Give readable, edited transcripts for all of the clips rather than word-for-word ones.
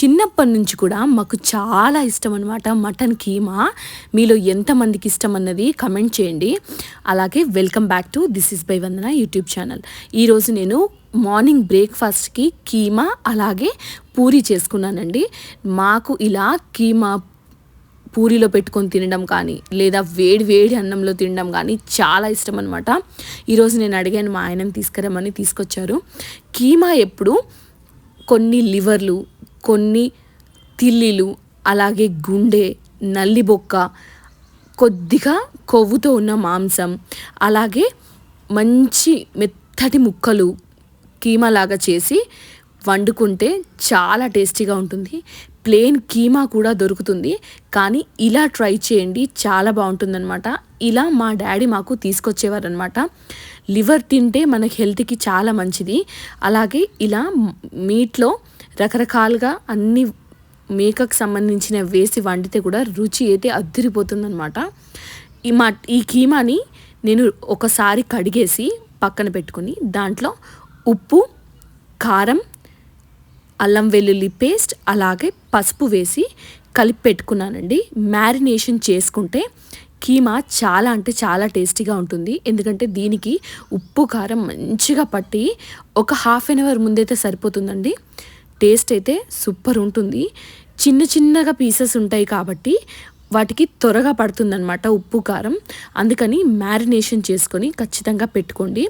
చిన్నప్పటి నుంచి కూడా మాకు చాలా ఇష్టం అనమాట మటన్ కీమా. మీలో ఎంతమందికి ఇష్టం అన్నది కమెంట్ చేయండి. అలాగే welcome back to this is by Vandana YouTube channel. ఈరోజు నేను మార్నింగ్ బ్రేక్ఫాస్ట్కి కీమా అలాగే పూరి చేసుకున్నానండి. మాకు ఇలా కీమా పూరిలో పెట్టుకొని తినడం కానీ లేదా వేడి వేడి అన్నంలో తినడం కానీ చాలా ఇష్టం అనమాట. ఈరోజు నేను అడిగాను మా ఆయనని తీసుకురమ్మని, తీసుకొచ్చారు. కీమా ఎప్పుడు కొన్ని లివర్లు, కొన్ని తిల్లీలు, అలాగే గుండె, నల్లిబొక్క, కొద్దిగా కొవ్వుతో ఉన్న మాంసం, అలాగే మంచి మెత్తటి ముక్కలు కీమా లాగా చేసి వండుకుంటే చాలా టేస్టీగా ఉంటుంది. ప్లెయిన్ కీమా కూడా దొరుకుతుంది, కానీ ఇలా ట్రై చేయండి, చాలా బాగుంటుందన్నమాట. ఇలా మా డాడీ మాకు తీసుకొచ్చేవారనమాట. లివర్ తింటే మనకి హెల్త్కి చాలా మంచిది. అలాగే ఇలా మీట్లో రకరకాలుగా అన్ని మేకకు సంబంధించిన వేసి వండితే కూడా రుచి అయితే అద్దిరిపోతుందనమాట. ఈ కీమాని నేను ఒకసారి కడిగేసి పక్కన పెట్టుకుని దాంట్లో ఉప్పు, కారం, అల్లం వెల్లుల్లి పేస్ట్ అలాగే పసుపు వేసి కలిపి పెట్టుకున్నానండి. మ్యారినేషన్ చేసుకుంటే కీమా చాలా అంటే చాలా టేస్టీగా ఉంటుంది. ఎందుకంటే దీనికి ఉప్పు కారం మంచిగా పట్టి ఒక హాఫ్ అన్ అవర్ ముందైతే సరిపోతుందండి. టేస్ట్ అయితే సూపర్ ఉంటుంది. చిన్న చిన్నగా పీసెస్ ఉంటాయి కాబట్టి వాటికి త్వరగా పడుతుందన్నమాట ఉప్పు కారం. అందుకని మ్యారినేషన్ చేసుకొని ఖచ్చితంగా పెట్టుకోండి.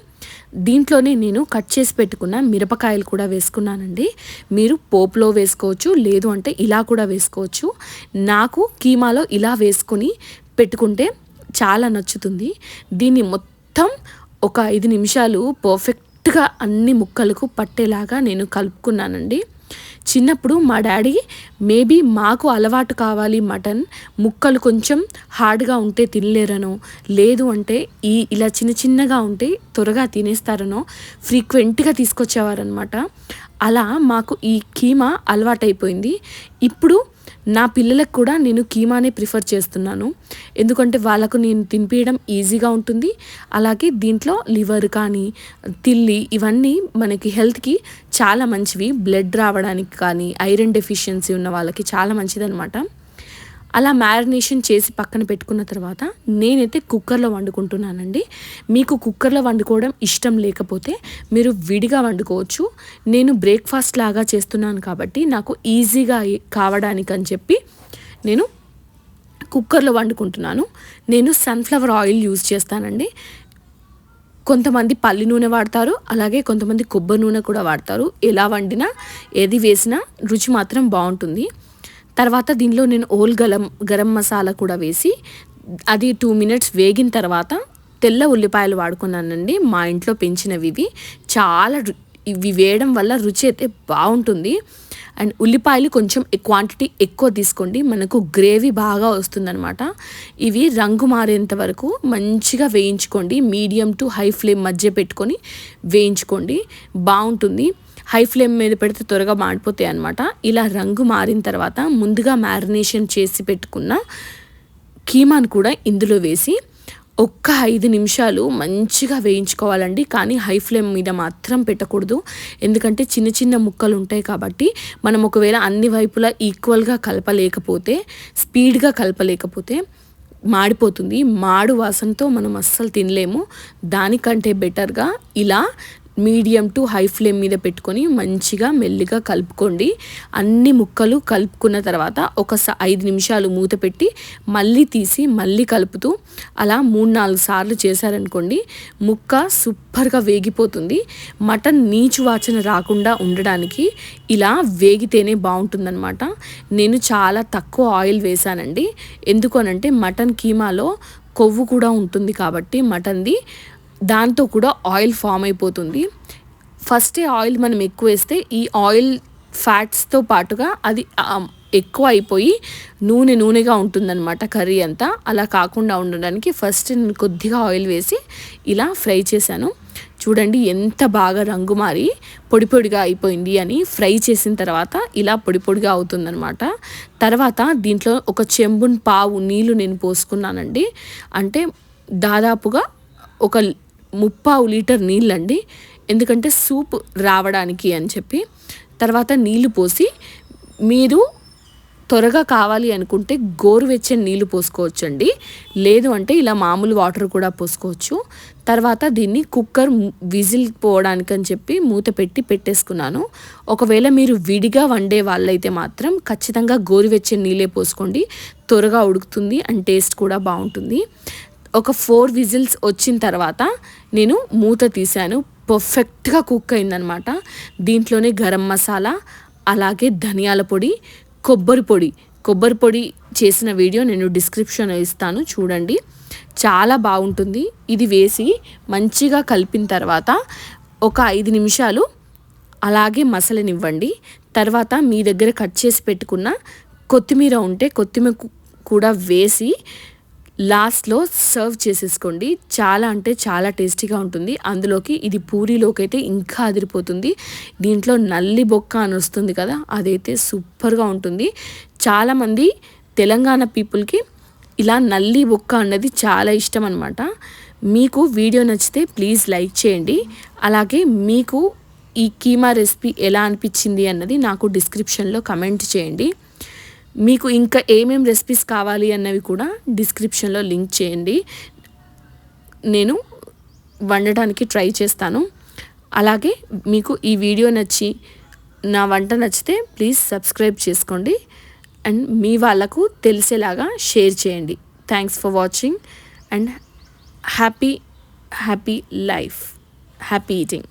దీంట్లోనే నేను కట్ చేసి పెట్టుకున్న మిరపకాయలు కూడా వేసుకున్నానండి. మీరు పోపులో వేసుకోవచ్చు, లేదు అంటే ఇలా కూడా వేసుకోవచ్చు. నాకు కీమాలో ఇలా వేసుకొని పెట్టుకుంటే చాలా నచ్చుతుంది. దీన్ని మొత్తం ఒక 5 నిమిషాలు పర్ఫెక్ట్గా అన్ని ముక్కలకు పట్టేలాగా నేను కలుపుకున్నానండి. చిన్నప్పుడు మా డాడీ మేబీ మాకు అలవాటు కావాలి మటన్ ముక్కలు కొంచెం హార్డ్గా ఉంటే తినలేరనో, లేదు అంటే ఇలా చిన్న చిన్నగా ఉంటే త్వరగా తినేస్తారనో ఫ్రీక్వెంట్గా తీసుకొచ్చేవారనమాట. అలా మాకు ఈ కీమా అలవాటైపోయింది. ఇప్పుడు నా పిల్లలకు కూడా నేను కీమానే ప్రిఫర్ చేస్తున్నాను. ఎందుకంటే వాళ్ళకు నేను తినిపించడం ఈజీగా ఉంటుంది. అలాగే దీంట్లో లివర్ కానీ తిల్లి ఇవన్నీ మనకి హెల్త్కి చాలా మంచివి. బ్లడ్ రావడానికి కానీ ఐరన్ డెఫిషియన్సీ ఉన్న వాళ్ళకి చాలా మంచిదన్నమాట. అలా మ్యారినేషన్ చేసి పక్కన పెట్టుకున్న తర్వాత నేనైతే కుక్కర్లో వండుకుంటున్నానండి. మీకు కుక్కర్లో వండుకోవడం ఇష్టం లేకపోతే మీరు విడిగా వండుకోవచ్చు. నేను బ్రేక్ఫాస్ట్ లాగా చేస్తున్నాను కాబట్టి నాకు ఈజీగా కావడానికని చెప్పి నేను కుక్కర్లో వండుకుంటున్నాను. నేను సన్ఫ్లవర్ ఆయిల్ యూజ్ చేస్తానండి. కొంతమంది పల్లి నూనె వాడతారు, అలాగే కొంతమంది కొబ్బరి నూనె కూడా వాడతారు. ఎలా వండినా ఏది వేసినా రుచి మాత్రం బాగుంటుంది. తర్వాత దీనిలో నేను గరం మసాలా కూడా వేసి అది 2 minutes వేగిన తర్వాత తెల్ల ఉల్లిపాయలు వాడుకున్నానండి. మా ఇంట్లో పెంచినవి ఇవి. చాలా ఇవి వేయడం వల్ల రుచి అయితే బాగుంటుంది. అండ్ ఉల్లిపాయలు కొంచెం క్వాంటిటీ ఎక్కువ తీసుకోండి, మనకు గ్రేవీ బాగా వస్తుందన్నమాట. ఇవి రంగు మారేంత వరకు మంచిగా వేయించుకోండి. మీడియం టు హై ఫ్లేమ్ మధ్య పెట్టుకొని వేయించుకోండి, బాగుంటుంది. హై ఫ్లేమ్ మీద పెడితే త్వరగా మాడిపోతాయి అన్నమాట. ఇలా రంగు మారిన తర్వాత ముందుగా మ్యారినేషన్ చేసి పెట్టుకున్న కీమాను కూడా ఇందులో వేసి ఒక్క 5 నిమిషాలు మంచిగా వేయించుకోవాలండి. కానీ హై ఫ్లేమ్ మీద మాత్రం పెట్టకూడదు. ఎందుకంటే చిన్న చిన్న ముక్కలు ఉంటాయి కాబట్టి మనం ఒకవేళ అన్ని వైపులా ఈక్వల్గా కలపలేకపోతే, స్పీడ్గా కలపలేకపోతే మాడిపోతుంది. మాడు వాసనతో మనం అస్సలు తినలేము. దానికంటే బెటర్గా ఇలా మీడియం టు హై ఫ్లేమ్ మీద పెట్టుకొని మంచిగా మెల్లిగా కలుపుకోండి. అన్ని ముక్కలు కలుపుకున్న తర్వాత ఒక 5 నిమిషాలు మూత పెట్టి మళ్ళీ తీసి మళ్ళీ కలుపుతూ అలా 3-4 సార్లు చేశారనుకోండి ముక్క సూపర్గా వేగిపోతుంది. మటన్ నీచు వాసన రాకుండా ఉండడానికి ఇలా వేగితేనే బాగుంటుందన్నమాట. నేను చాలా తక్కువ ఆయిల్ వేశానండి. ఎందుకనంటే మటన్ కీమాలో కొవ్వు కూడా ఉంటుంది కాబట్టి మటన్ది దాంతో కూడా ఆయిల్ ఫామ్ అయిపోతుంది. ఫస్టే ఆయిల్ మనం ఎక్కువ వేస్తే ఈ ఆయిల్ ఫ్యాట్స్తో పాటుగా అది ఎక్కువ అయిపోయి నూనెగా ఉంటుందన్నమాట కర్రీ అంతా. అలా కాకుండా ఉండడానికి ఫస్ట్ నేను కొద్దిగా ఆయిల్ వేసి ఇలా ఫ్రై చేశాను. చూడండి ఎంత బాగా రంగు మారి పొడి పొడిగా అయిపోయింది అని. ఫ్రై చేసిన తర్వాత ఇలా పొడి పొడిగా అవుతుందన్నమాట. తర్వాత దీంట్లో ఒక చెంబున్ పావు నీళ్ళు నేను పోసుకున్నానండి. అంటే దాదాపుగా ఒక 3/4 లీటర్ నీళ్ళండి. ఎందుకంటే సూప్ రావడానికి అని చెప్పి. తర్వాత నీళ్లు పోసి మీరు త్వరగా కావాలి అనుకుంటే గోరువెచ్చని నీళ్ళు పోసుకోవచ్చండి. లేదు అంటే ఇలా మామూలు వాటర్ కూడా పోసుకోవచ్చు. తర్వాత దీన్ని కుక్కర్ విజిల్ పోవడానికని చెప్పి మూత పెట్టేసుకున్నాను. ఒకవేళ మీరు విడిగా వండే వాళ్ళైతే మాత్రం ఖచ్చితంగా గోరువెచ్చని నీళ్ళే పోసుకోండి. త్వరగా ఉడుకుతుంది అండ్ టేస్ట్ కూడా బాగుంటుంది. ఒక 4 విజిల్స్ వచ్చిన తర్వాత నేను మూత తీశాను. పర్ఫెక్ట్గా కుక్ అయిందనమాట. దీంట్లోనే గరం మసాలా, అలాగే ధనియాల పొడి, కొబ్బరి పొడి చేసిన వీడియో నేను డిస్క్రిప్షన్లో ఇస్తాను, చూడండి. చాలా బాగుంటుంది. ఇది వేసి మంచిగా కలిపిన తర్వాత ఒక 5 నిమిషాలు అలాగే మసలనివ్వండి. తర్వాత మీ దగ్గర కట్ చేసి పెట్టుకున్న కొత్తిమీర ఉంటే కొత్తిమీర కూడా వేసి లాస్ట్లో సర్వ్ చేసేసుకోండి. చాలా అంటే చాలా టేస్టీగా ఉంటుంది. అందులోకి ఇది పూరీలోకి అయితే ఇంకా అదిరిపోతుంది. దీంట్లో నల్లి బొక్క అని వస్తుంది కదా, అదైతే సూపర్గా ఉంటుంది. చాలామంది తెలంగాణ పీపుల్కి ఇలా నల్లి బొక్క అన్నది చాలా ఇష్టం అనమాట. మీకు వీడియో నచ్చితే ప్లీజ్ లైక్ చేయండి. అలాగే మీకు ఈ కీమా రెసిపీ ఎలా అనిపించింది అన్నది నాకు డిస్క్రిప్షన్లో కమెంట్ చేయండి. మీకు ఇంకా ఏమేం రెసిపీస్ కావాలి అన్నవి కూడా డిస్క్రిప్షన్లో లింక్ చేయండి. నేను వండటానికి ట్రై చేస్తాను. అలాగే మీకు ఈ వీడియో నచ్చి నా వంట నచ్చితే ప్లీజ్ సబ్స్క్రైబ్ చేసుకోండి అండ్ మీ వాళ్ళకు తెలిసేలాగా షేర్ చేయండి. Thanks for watching and happy life, happy eating.